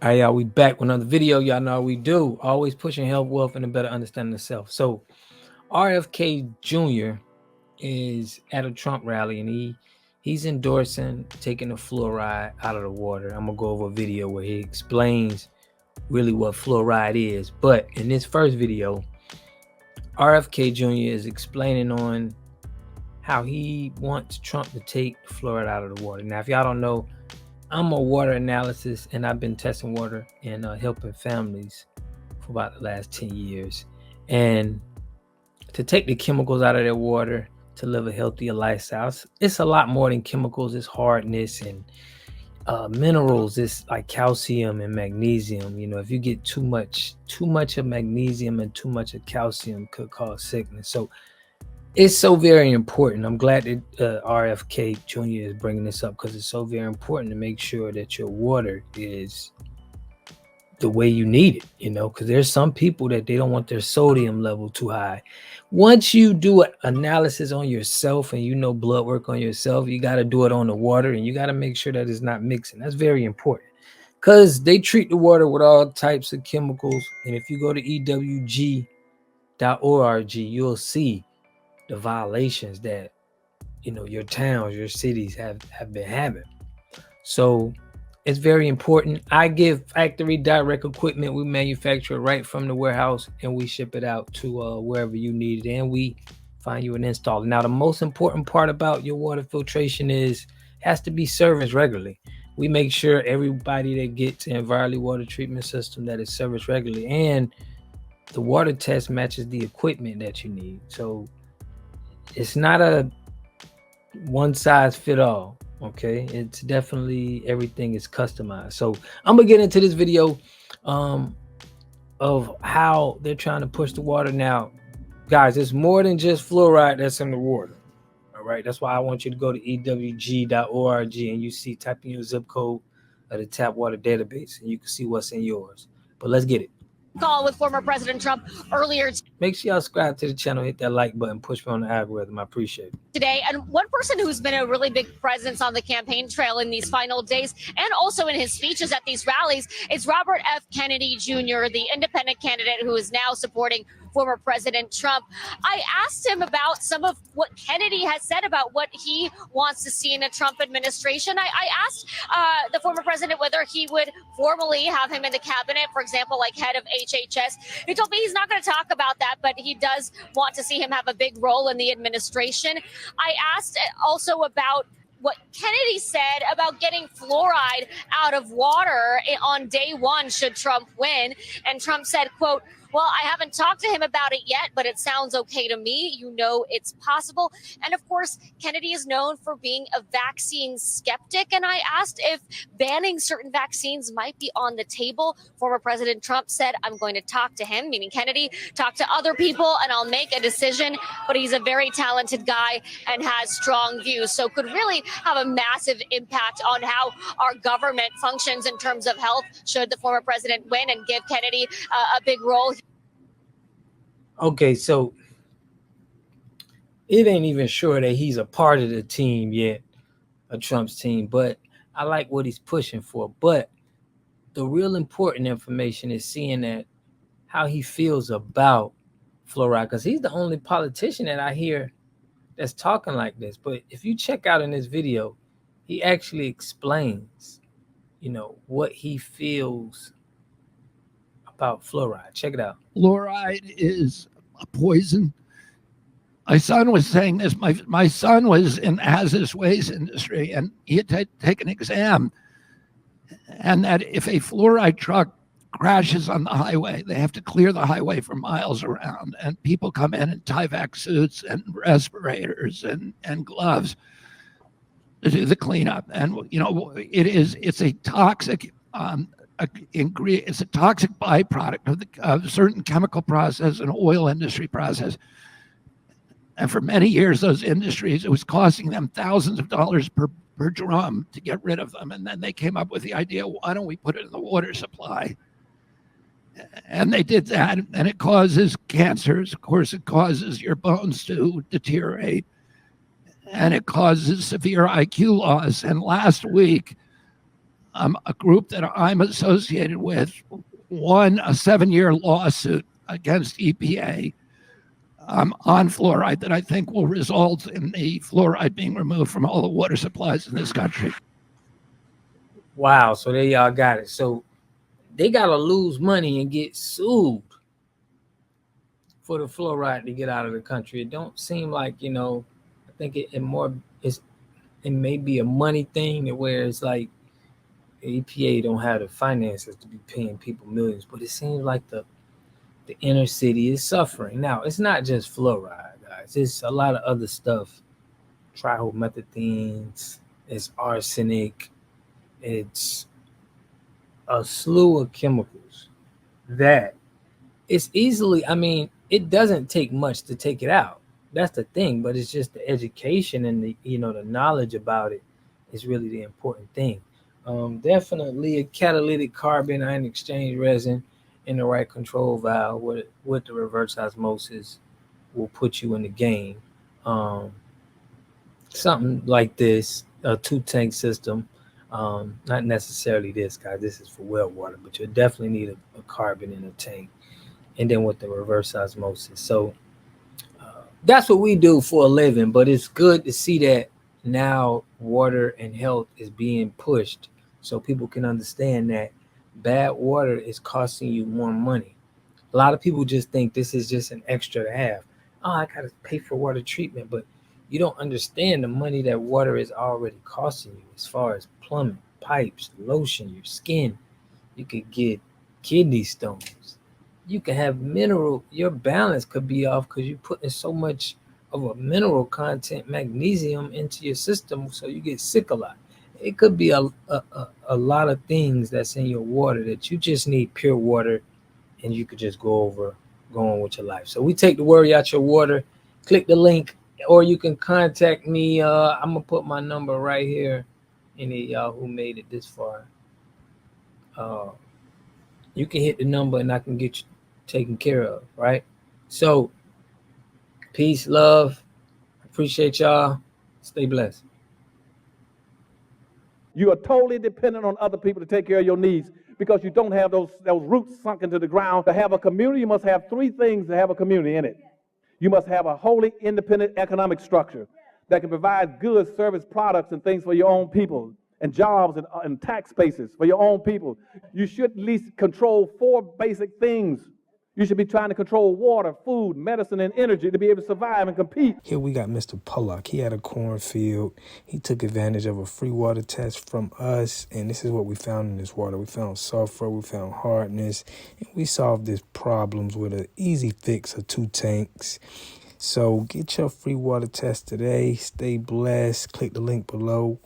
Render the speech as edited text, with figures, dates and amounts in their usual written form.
All right, y'all, we back with another video. Y'all know how we do. Always pushing health, wealth, and a better understanding of self. So, RFK Jr. is at a Trump rally, and he's endorsing taking the fluoride out of the water. I'm gonna go over a video where he explains really what fluoride is. But in this first video, RFK Jr. is explaining on how he wants Trump to take fluoride out of the water. Now, if y'all don't know, I'm a water analyst, and I've been testing water and helping families for about the last 10 years. And to take the chemicals out of their water to live a healthier lifestyle, it's a lot more than chemicals. It's hardness and minerals. It's like calcium and magnesium. You know, if you get too much of magnesium and too much of calcium, could cause sickness. So it's so very important. I'm glad that RFK Jr. is bringing this up, because it's so very important to make sure that your water is the way you need it, you know, because there's some people that they don't want their sodium level too high. Once you do an analysis on yourself and you know blood work on yourself, you got to do it on the water, and you got to make sure that it's not mixing. That's very important, because they treat the water with all types of chemicals. And if you go to ewg.org, you'll see the violations that, you know, your towns, your cities have been having. So it's very important. I give factory direct equipment. We manufacture it right from the warehouse, and we ship it out to wherever you need it, and we find you an installer. Now, the most important part about your water filtration has to be serviced regularly. We make sure everybody that gets an Envirely water treatment system that is serviced regularly, and the water test matches the equipment that you need. So it's not a one size fit all. Okay, it's definitely, everything is customized. So I'm gonna get into this video of how they're trying to push the water. Now, guys, it's more than just fluoride that's in the water. All right, that's why I want you to go to ewg.org, and you see, type in your zip code of the tap water database, and you can see what's in yours. But let's get it. Call with former President Trump earlier. Make sure y'all subscribe to the channel, hit that like button, push me on the algorithm. I appreciate it. Today, and one person who's been a really big presence on the campaign trail in these final days, and also in his speeches at these rallies, is Robert F. Kennedy Jr., the independent candidate who is now supporting former President Trump. I asked him about some of what Kennedy has said about what he wants to see in a Trump administration. I asked the former president whether he would formally have him in the cabinet, for example, like head of HHS. He told me he's not going to talk about that, but he does want to see him have a big role in the administration. I asked also about what Kennedy said about getting fluoride out of water on day one should Trump win. And Trump said, quote, "Well, I haven't talked to him about it yet, but it sounds okay to me. You know, it's possible." And of course, Kennedy is known for being a vaccine skeptic. And I asked if banning certain vaccines might be on the table. Former President Trump said, "I'm going to talk to him," meaning Kennedy, "talk to other people, and I'll make a decision." But he's a very talented guy and has strong views. So could really have a massive impact on how our government functions in terms of health should the former president win and give Kennedy a big role. Okay, so it ain't even sure that he's a part of the team yet, of Trump's team, but I like what he's pushing for. But the real important information is seeing that how he feels about fluoride, because he's the only politician that I hear that's talking like this. But if you check out in this video, he actually explains, you know, what he feels about fluoride. Check it out. Fluoride is a poison. My son was saying this. My son was in the hazardous waste industry, and he had to take an exam. And that if a fluoride truck crashes on the highway, they have to clear the highway for miles around. And people come in Tyvek suits and respirators and gloves to do the cleanup. And, you know, it's a toxic ingredient. It's a toxic byproduct of a certain chemical process and oil industry process. And for many years, those industries, it was costing them thousands of dollars per drum to get rid of them. And then they came up with the idea, why don't we put it in the water supply? And they did that, and it causes cancers. Of course, it causes your bones to deteriorate, and it causes severe IQ loss. And last week, a group that I'm associated with won a 7-year lawsuit against EPA on fluoride that I think will result in the fluoride being removed from all the water supplies in this country. Wow. So there y'all got it. So they got to lose money and get sued for the fluoride to get out of the country. It don't seem like, I think it may be a money thing where it's like the EPA don't have the finances to be paying people millions, but it seems like the inner city is suffering. Now, it's not just fluoride, guys. It's a lot of other stuff. Trimethanes, it's arsenic, it's a slew of chemicals that it's easily, it doesn't take much to take it out. That's the thing, but it's just the education and the knowledge about it is really the important thing. Definitely a catalytic carbon ion exchange resin in the right control valve with the reverse osmosis will put you in the game. Something like this, a 2-tank system, not necessarily this, guys. This is for well water, but you'll definitely need a carbon in a tank, and then with the reverse osmosis. So that's what we do for a living, but it's good to see that now water and health is being pushed so people can understand that bad water is costing you more money. A lot of people just think this is just an extra to have. Oh, I gotta pay for water treatment, but you don't understand the money that water is already costing you as far as plumbing, pipes, lotion, your skin. You could get kidney stones. You can have your balance could be off because you're putting so much of a mineral content, magnesium, into your system, so you get sick a lot. It could be a lot of things that's in your water that you just need pure water, and you could just go on with your life. So we take the worry out your water. Click the link, or you can contact me. I'm gonna put my number right here. Any of y'all who made it this far, you can hit the number and I can get you taken care of, right? So peace, love, appreciate y'all. Stay blessed. You are totally dependent on other people to take care of your needs because you don't have those roots sunk into the ground. To have a community, you must have 3 things to have a community in it. You must have a wholly independent economic structure that can provide goods, service, products, and things for your own people, and jobs and tax bases for your own people. You should at least control 4 basic things. You should be trying to control water, food, medicine, and energy to be able to survive and compete. Here we got Mr. Pollock. He had a cornfield. He took advantage of a free water test from us, and this is what we found in this water. We found sulfur, we found hardness, and we solved these problems with an easy fix of 2 tanks. So get your free water test today. Stay blessed. Click the link below.